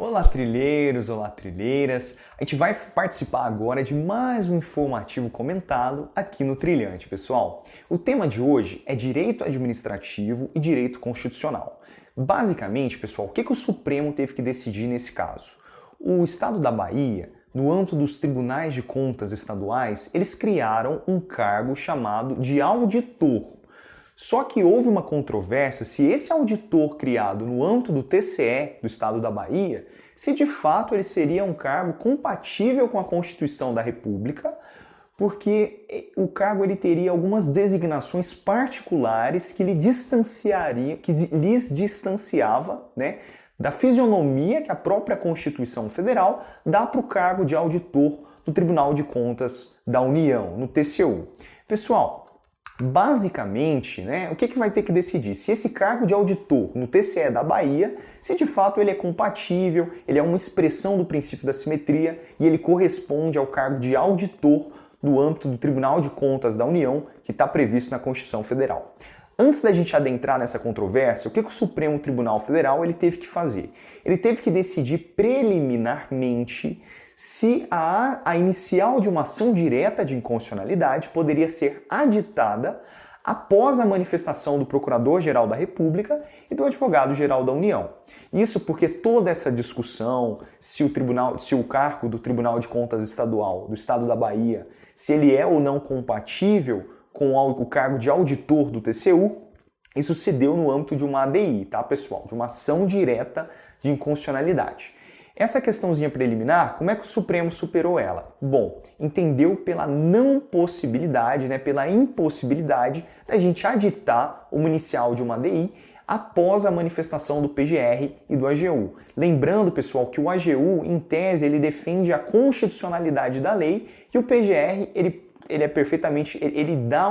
Olá, trilheiros, olá, trilheiras. A gente vai participar agora de mais um informativo comentado aqui no Trilhante, pessoal. O tema de hoje é direito administrativo e direito constitucional. Basicamente, pessoal, o que o Supremo teve que decidir nesse caso? O Estado da Bahia, no âmbito dos tribunais de contas estaduais, eles criaram um cargo chamado de auditor. Só que houve uma controvérsia se esse auditor criado no âmbito do TCE do Estado da Bahia, se de fato ele seria um cargo compatível com a Constituição da República, porque o cargo ele teria algumas designações particulares que lhes distanciava, né, da fisionomia que a própria Constituição Federal dá para o cargo de auditor do Tribunal de Contas da União, no TCU. Pessoal, basicamente, né, o que vai ter que decidir? Se esse cargo de auditor no TCE da Bahia, se de fato ele é compatível, ele é uma expressão do princípio da simetria e ele corresponde ao cargo de auditor do âmbito do Tribunal de Contas da União, que está previsto na Constituição Federal. Antes da gente adentrar nessa controvérsia, o que o Supremo Tribunal Federal ele teve que fazer? Ele teve que decidir preliminarmente se a inicial de uma ação direta de inconstitucionalidade poderia ser aditada após a manifestação do Procurador-Geral da República e do Advogado-Geral da União. Isso porque toda essa discussão, se o cargo do Tribunal de Contas Estadual do Estado da Bahia, se ele é ou não compatível com o cargo de auditor do TCU, isso se deu no âmbito de uma ADI, tá, pessoal? De uma ação direta de inconstitucionalidade. Essa questãozinha preliminar, como é que o Supremo superou ela? Bom, entendeu pela não possibilidade, né, pela impossibilidade da gente aditar uma inicial de uma ADI após a manifestação do PGR e do AGU. Lembrando, pessoal, que o AGU, em tese, ele defende a constitucionalidade da lei e o PGR, ele é perfeitamente, ele dá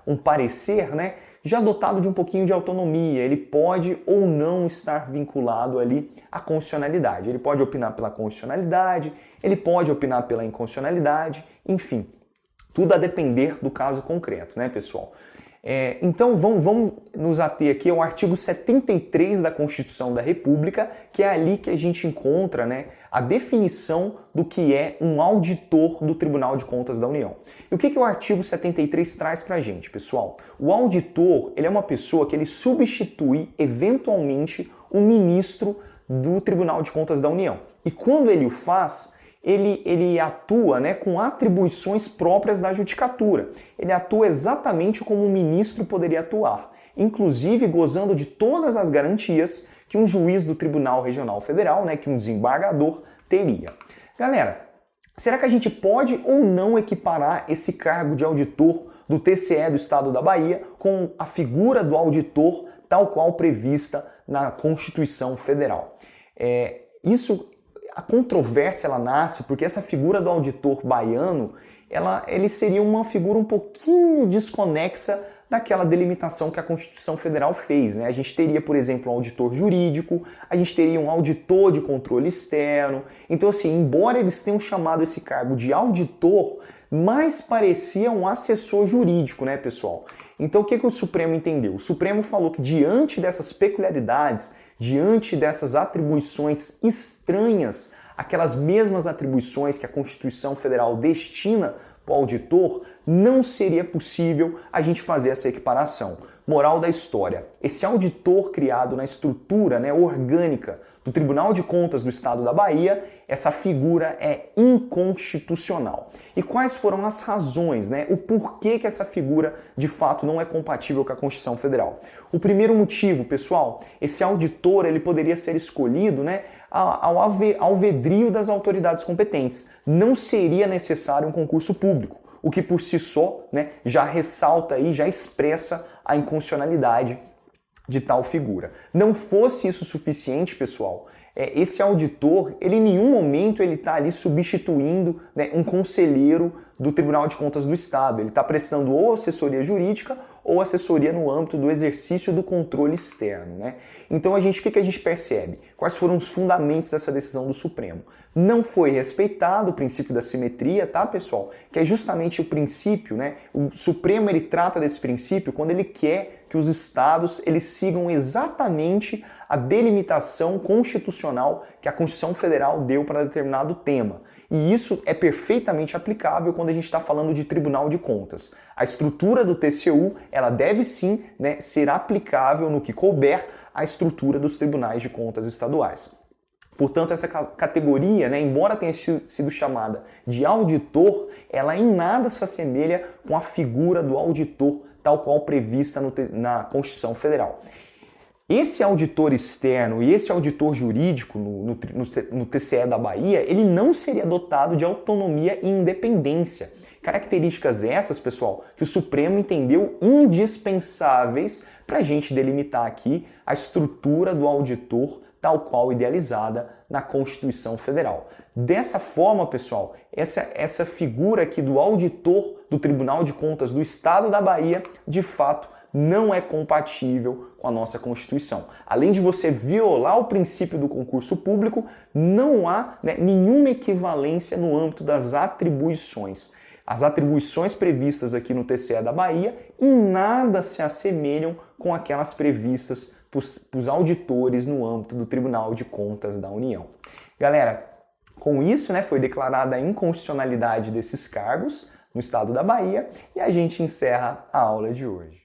um parecer, né, já dotado de um pouquinho de autonomia, ele pode ou não estar vinculado ali à constitucionalidade. Ele pode opinar pela constitucionalidade, ele pode opinar pela inconstitucionalidade, enfim, tudo a depender do caso concreto, né, pessoal? Então vamos nos ater aqui ao artigo 73 da Constituição da República, que é ali que a gente encontra, né, a definição do que é um auditor do Tribunal de Contas da União. E o que o artigo 73 traz pra gente, pessoal? O auditor, ele é uma pessoa que ele substitui eventualmente um ministro do Tribunal de Contas da União. E quando ele o faz, ele atua, né, com atribuições próprias da judicatura. Ele atua exatamente como um ministro poderia atuar, inclusive gozando de todas as garantias que um juiz do Tribunal Regional Federal, né, que um desembargador teria. Galera, será que a gente pode ou não equiparar esse cargo de auditor do TCE do Estado da Bahia com a figura do auditor tal qual prevista na Constituição Federal? A controvérsia ela nasce porque essa figura do auditor baiano, ele seria uma figura um pouquinho desconexa daquela delimitação que a Constituição Federal fez, né? A gente teria, por exemplo, um auditor jurídico, a gente teria um auditor de controle externo. Então, assim, embora eles tenham chamado esse cargo de auditor, mais parecia um assessor jurídico, né, pessoal? Então, o que o Supremo entendeu? O Supremo falou que diante dessas peculiaridades, diante dessas atribuições estranhas, aquelas mesmas atribuições que a Constituição Federal destina para o auditor, não seria possível a gente fazer essa equiparação. Moral da história, esse auditor criado na estrutura, né, orgânica do Tribunal de Contas do Estado da Bahia, essa figura é inconstitucional. E quais foram as razões, né, o porquê que essa figura de fato não é compatível com a Constituição Federal? O primeiro motivo, pessoal, esse auditor ele poderia ser escolhido, né, ao alvedrio das autoridades competentes. Não seria necessário um concurso público, o que por si só, né, já ressalta e já expressa a inconstitucionalidade de tal figura. Não fosse isso suficiente, pessoal, esse auditor, ele em nenhum momento ele está ali substituindo, né, um conselheiro do Tribunal de Contas do Estado. Ele está prestando ou assessoria jurídica ou assessoria no âmbito do exercício do controle externo, né? Então, o que a gente percebe? Quais foram os fundamentos dessa decisão do Supremo? Não foi respeitado o princípio da simetria, tá, pessoal? Que é justamente o princípio, né? O Supremo, ele trata desse princípio quando ele quer que os estados, eles sigam exatamente a delimitação constitucional que a Constituição Federal deu para determinado tema. E isso é perfeitamente aplicável quando a gente está falando de Tribunal de Contas. A estrutura do TCU, ela deve sim, né, ser aplicável no que couber à estrutura dos tribunais de contas estaduais. Portanto, essa categoria, né, embora tenha sido chamada de auditor, ela em nada se assemelha com a figura do auditor tal qual prevista na Constituição Federal. Esse auditor externo e esse auditor jurídico no TCE da Bahia, ele não seria dotado de autonomia e independência. Características essas, pessoal, que o Supremo entendeu indispensáveis para a gente delimitar aqui a estrutura do auditor tal qual idealizada na Constituição Federal. Dessa forma, pessoal, essa figura aqui do auditor do Tribunal de Contas do Estado da Bahia, de fato, não é compatível com a nossa Constituição. Além de você violar o princípio do concurso público, não há, né, nenhuma equivalência no âmbito das atribuições. As atribuições previstas aqui no TCE da Bahia em nada se assemelham com aquelas previstas para os auditores no âmbito do Tribunal de Contas da União. Galera, com isso, né, foi declarada a inconstitucionalidade desses cargos no estado da Bahia e a gente encerra a aula de hoje.